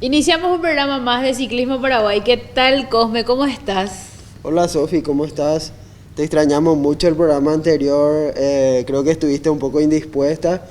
Iniciamos un programa más de Ciclismo Paraguay. ¿Qué tal, Cosme? ¿Cómo estás? Hola Sofi, ¿cómo estás? Te extrañamos mucho el programa anterior, creo que estuviste un poco indispuesta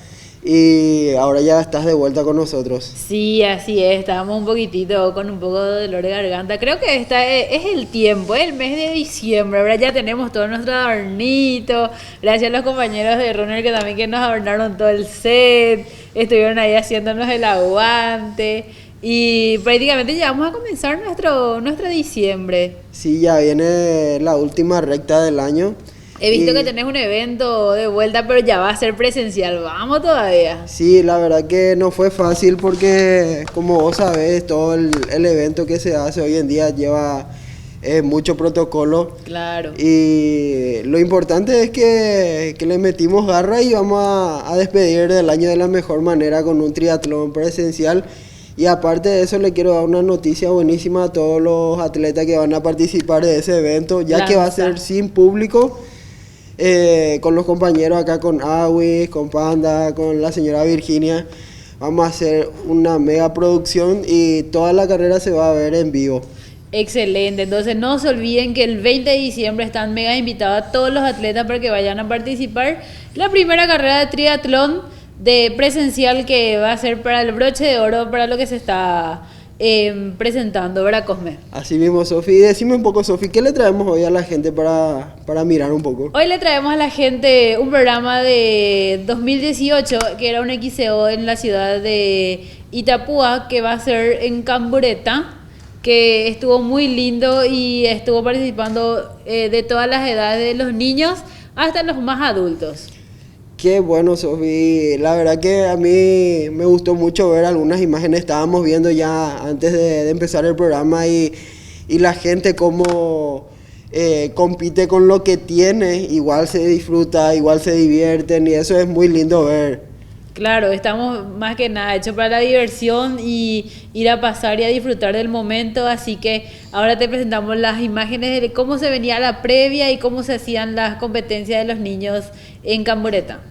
y ahora ya estás de vuelta con nosotros. Sí, así es. Estábamos un poquitito con un poco de dolor de garganta. Creo que esta es el tiempo, es el mes de diciembre. Ahora ya tenemos todo nuestro adornito. Gracias a los compañeros de Runner que también que nos adornaron todo el set. Estuvieron ahí haciéndonos el aguante. Y prácticamente ya vamos a comenzar nuestro diciembre. Sí, ya viene la última recta del año He visto que y tenés un evento de vuelta, pero ya va a ser presencial. Vamos todavía. sí, la verdad que no fue fácil porque como vos sabés, todo el evento que se hace hoy en día lleva mucho protocolo. Claro. Y lo importante es que le metimos garra y vamos a despedir del año de la mejor manera con un triatlón presencial. Y aparte de eso le quiero dar una noticia buenísima a todos los atletas que van a participar de ese evento, ya que va a ser Lanza. sin público, con los compañeros acá, con Awis, con Panda, con la señora Virginia. Vamos a hacer una mega producción y toda la carrera se va a ver en vivo. Excelente. Entonces no se olviden que el 20 de diciembre están mega invitados a todos los atletas para que vayan a participar. La primera carrera de triatlón de presencial que va a ser para el broche de oro, para lo que se está presentando, ¿verdad, Cosme? Así mismo, Sofi. Decime un poco, Sofi, ¿qué le traemos hoy a la gente para mirar un poco? Hoy le traemos a la gente un programa de 2018 que era un XCO en la ciudad de Itapúa, que va a ser en Cambureta, que estuvo muy lindo y estuvo participando de todas las edades, de los niños hasta los más adultos. Qué bueno, Sofi. La verdad que a mí me gustó mucho ver algunas imágenes. Estábamos viendo ya antes de empezar el programa y la gente cómo compite con lo que tiene. Igual se disfruta, igual se divierten y eso es muy lindo ver. Claro, estamos más que nada hechos para la diversión y ir a pasar y a disfrutar del momento, así que ahora te presentamos las imágenes de cómo se venía la previa y cómo se hacían las competencias de los niños en Cambureta.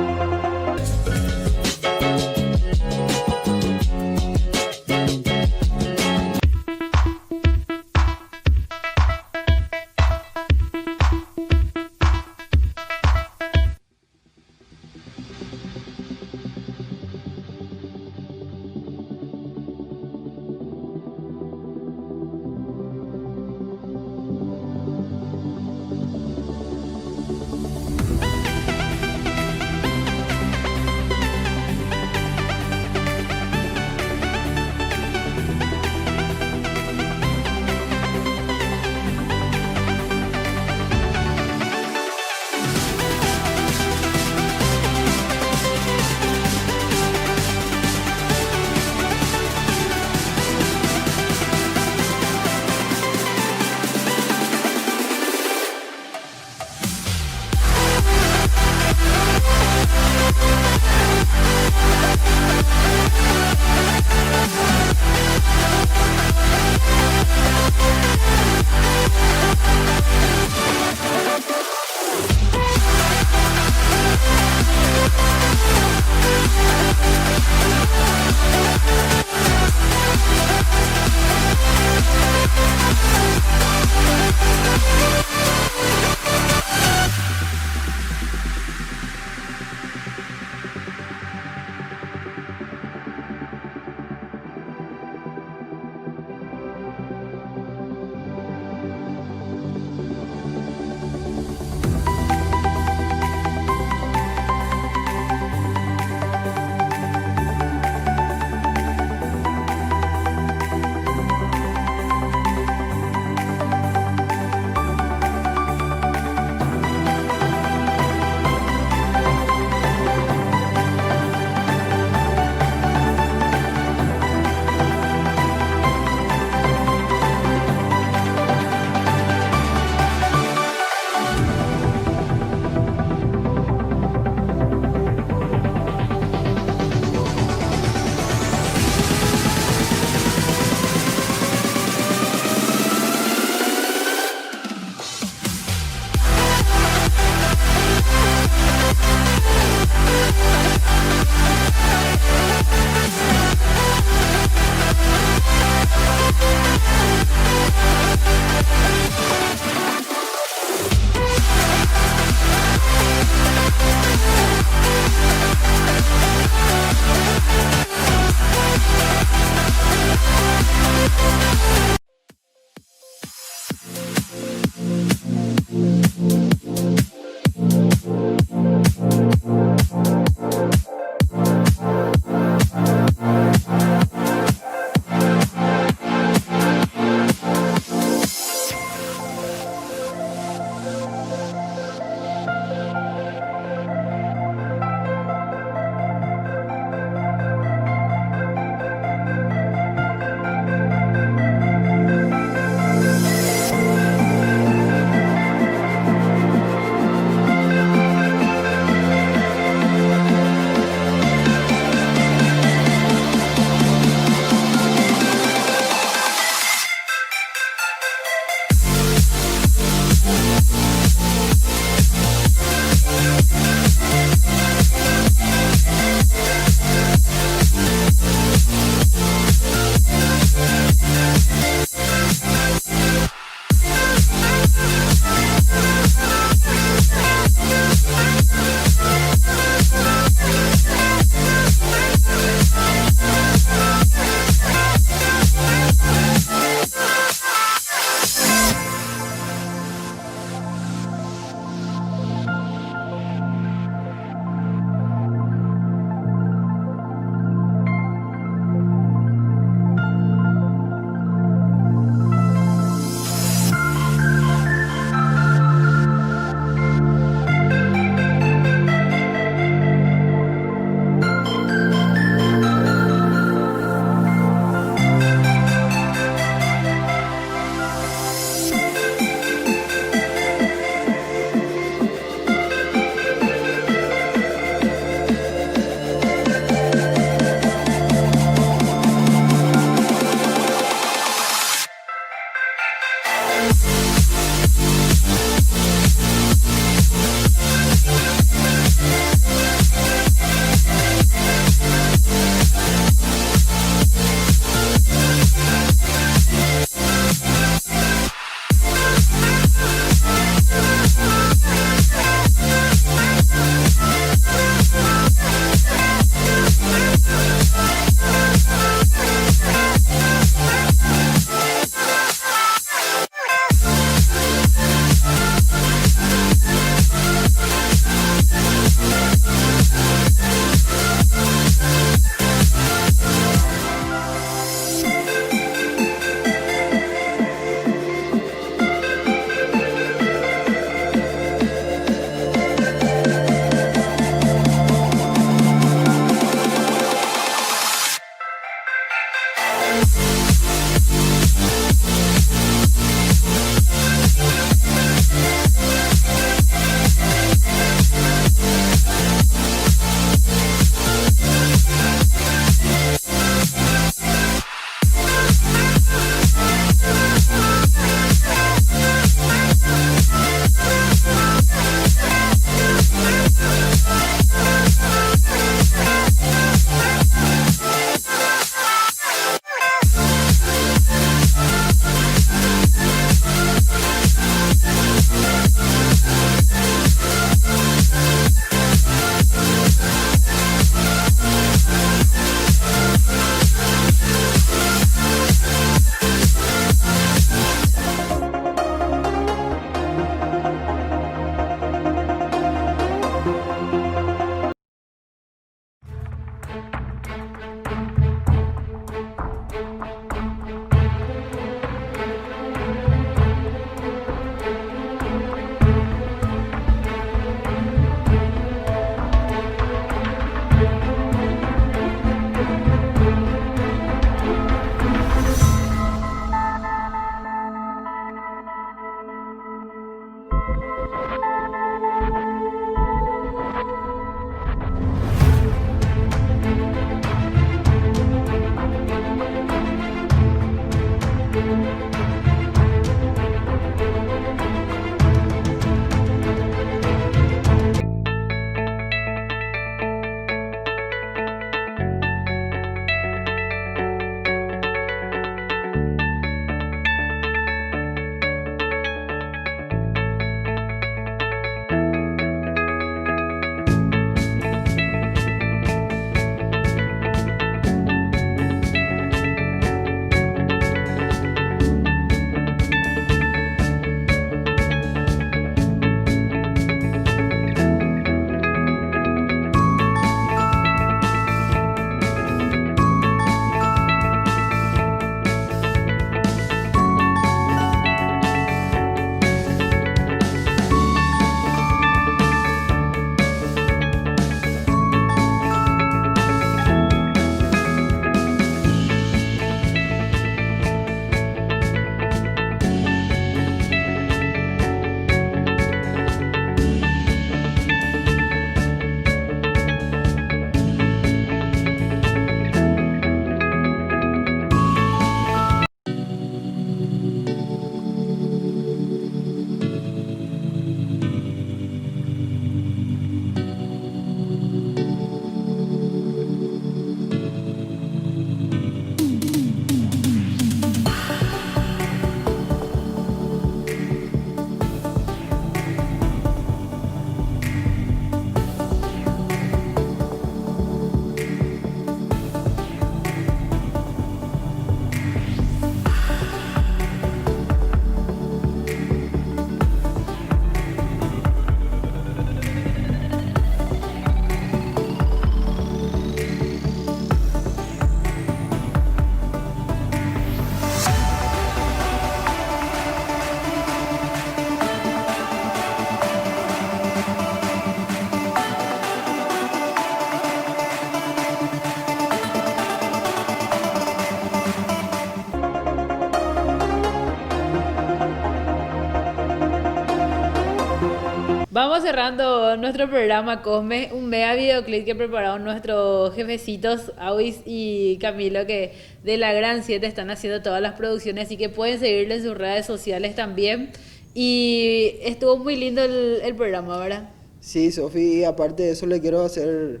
vamos cerrando nuestro programa, Cosme, un mega videoclip que prepararon nuestros jefecitos, Auis y Camilo, que de la Gran 7 están haciendo todas las producciones, así que pueden seguirle en sus redes sociales también. Y estuvo muy lindo el programa, ¿verdad? Sí, Sofi, y aparte de eso le quiero hacer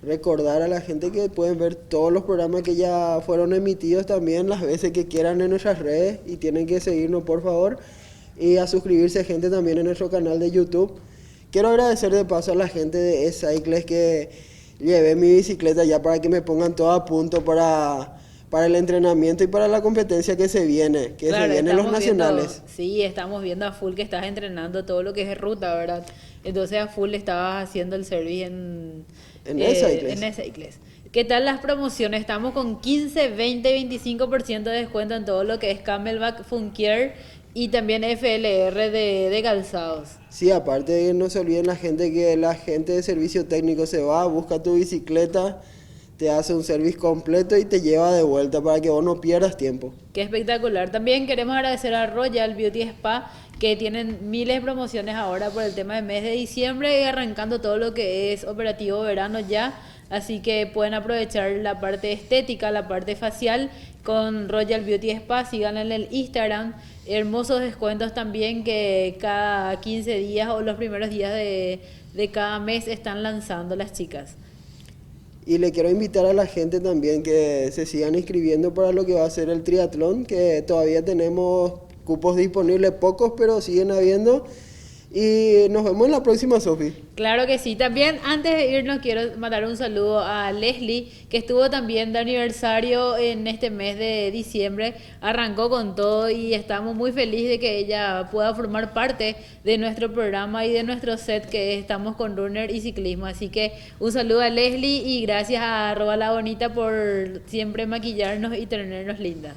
recordar a la gente que pueden ver todos los programas que ya fueron emitidos también las veces que quieran en nuestras redes y tienen que seguirnos por favor y a suscribirse gente también en nuestro canal de YouTube. Quiero agradecer de paso a la gente de E-Cycles que llevé mi bicicleta ya para que me pongan todo a punto para el entrenamiento y para la competencia que se viene, que Claro, se vienen los estamos nacionales. viendo, sí, estamos viendo a full que estás entrenando todo lo que es ruta, ¿verdad? Entonces a full estabas haciendo el service en E-Cycles. en E-Cycles. ¿Qué tal las promociones? Estamos con 15, 20, 25% de descuento en todo lo que es Camelback, Funkier y también FLR de calzados. Sí, aparte no se olviden la gente que la gente de servicio técnico se va, busca tu bicicleta, te hace un service completo y te lleva de vuelta para que vos no pierdas tiempo. Qué espectacular. También queremos agradecer a Royal Beauty Spa, que tienen miles de promociones ahora por el tema del mes de diciembre y arrancando todo lo que es operativo verano ya. Así que pueden aprovechar la parte estética, la parte facial con Royal Beauty Spa. Síganla en el Instagram. Hermosos descuentos también que cada 15 días o los primeros días de cada mes están lanzando las chicas. Y le quiero invitar a la gente también que se sigan inscribiendo para lo que va a ser el triatlón, que todavía tenemos cupos disponibles, pocos, pero siguen habiendo. Y nos vemos en la próxima, Sofi. Claro que sí. También antes de irnos quiero mandar un saludo a Leslie, que estuvo también de aniversario en este mes de diciembre. Arrancó con todo y estamos muy felices de que ella pueda formar parte de nuestro programa y de nuestro set que estamos con runner y ciclismo. Así que un saludo a Leslie y gracias a La Bonita por siempre maquillarnos y tenernos lindas.